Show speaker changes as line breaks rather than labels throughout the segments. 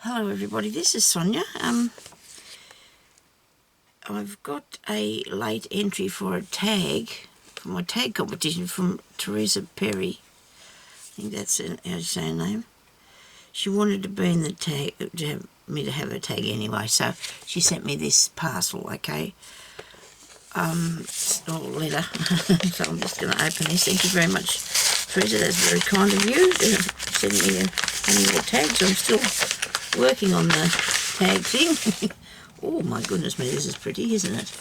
Hello everybody, this is Sonia. I've got a late entry for a tag, for my tag competition from Theresa Perry. I think that's how you say her name. She wanted to be in the tag, to have me to have her tag anyway, so she sent me this parcel, okay? Or letter. So I'm just going to open this. Thank you very much, Theresa. That's very kind of you to send me any more tags. I'm still working on the tag thing. Oh my goodness me, this is pretty, isn't it?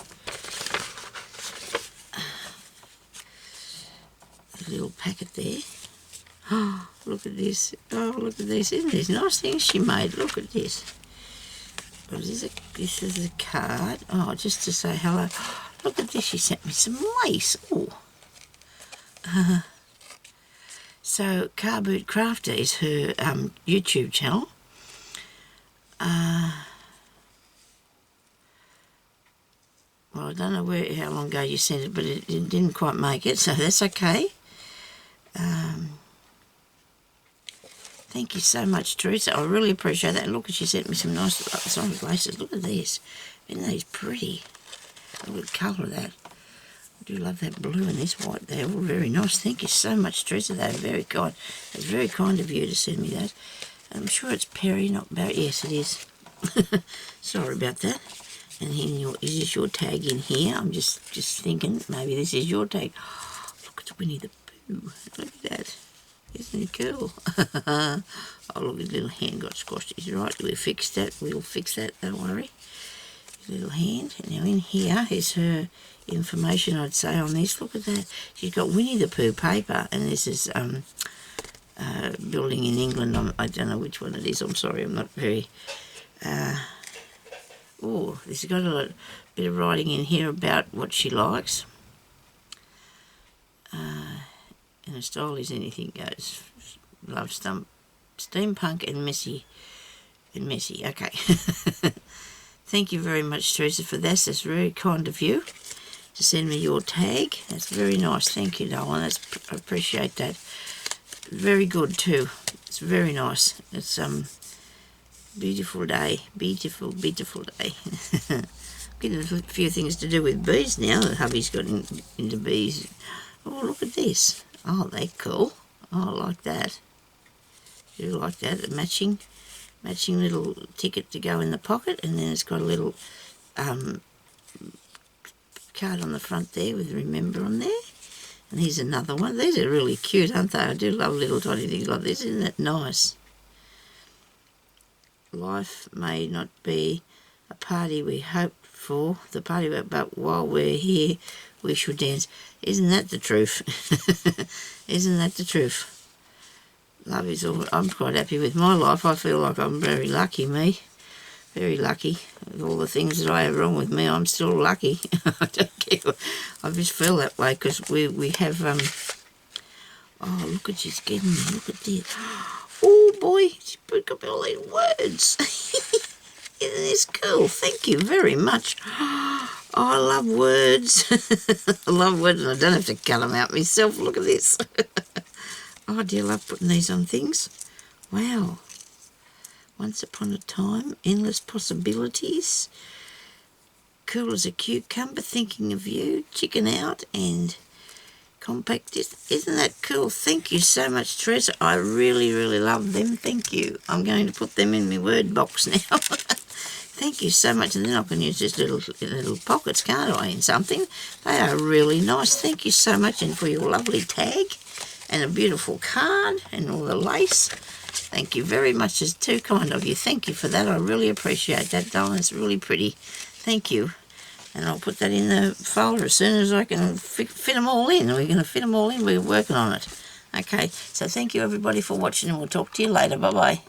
A little packet there. Oh, look at this. Oh, look at this. Isn't these nice things she made? Look at this. What is it? This is a card. Oh, just to say hello. Look at this. She sent me some lace. Oh. So, Car Boot Crafter is her YouTube channel. Well, I don't know how long ago you sent it, but it didn't quite make it, so that's okay. Thank you so much, Theresa. I really appreciate that. Look, she sent me some nice laces. Look at these. Isn't these pretty? Look at the colour of that. I do love that blue and this white. They're all very nice. Thank you so much, Theresa. They're very kind. It's very kind of you to send me that. I'm sure it's Perry, not Barry. Yes, it is. Sorry about that. And then is this your tag in here? I'm just thinking maybe this is your tag. Oh, look, it's Winnie the Pooh. Look at that. Isn't he cool? Oh, look, his little hand got squashed. He's right. We'll fix that. We'll fix that. Don't worry. His little hand. Now in here is her information, I'd say, on this. Look at that. She's got Winnie the Pooh paper, and this is building in England. I don't know which one it is. I'm sorry. I'm not very... oh, this has got a bit of writing in here about what she likes. And her style is anything goes. Loves steampunk and messy. Okay. Thank you very much, Theresa, for this. That's very kind of you to send me your tag. That's very nice. Thank you, darling. I appreciate that. Very good too. It's very nice. It's beautiful day. Beautiful day. Getting a few things to do with bees now. The hubby's got into bees. Oh, look at this. Oh, they're cool. Oh, I like that. You like that? A matching little ticket to go in the pocket, and then it's got a little card on the front there with remember on there. And here's another one. These are really cute, aren't they? I do love little tiny things like this. Isn't that nice? Life may not be a party we hope for, but while we're here, we should dance. Isn't that the truth? Isn't that the truth? Love is all. I'm quite happy with my life. I feel like I'm very lucky, me. Very lucky. With all the things that I have wrong with me, I'm still lucky. I don't care. I just feel that way because we have... Oh, look at she's getting me. Look at this. Oh, boy. She's put up all these words. Isn't this cool? Thank you very much. Oh, I love words. I love words, and I don't have to cut them out myself. Look at this. Oh, do you love putting these on things? Wow. Once upon a time, endless possibilities. Cool as a cucumber, thinking of you, chicken out, and compact. Isn't that cool? Thank you so much, Theresa. I really, really love them. Thank you. I'm going to put them in my word box now. Thank you so much. And then I can use this little pockets, can't I, in something? They are really nice. Thank you so much, and for your lovely tag and a beautiful card and all the lace. Thank you very much. It's too kind of you. Thank you for that. I really appreciate that, darling. It's really pretty. Thank you. And I'll put that in the folder as soon as I can fit them all in. We're going to fit them all in. We're working on it. Okay. So thank you, everybody, for watching, and we'll talk to you later. Bye-bye.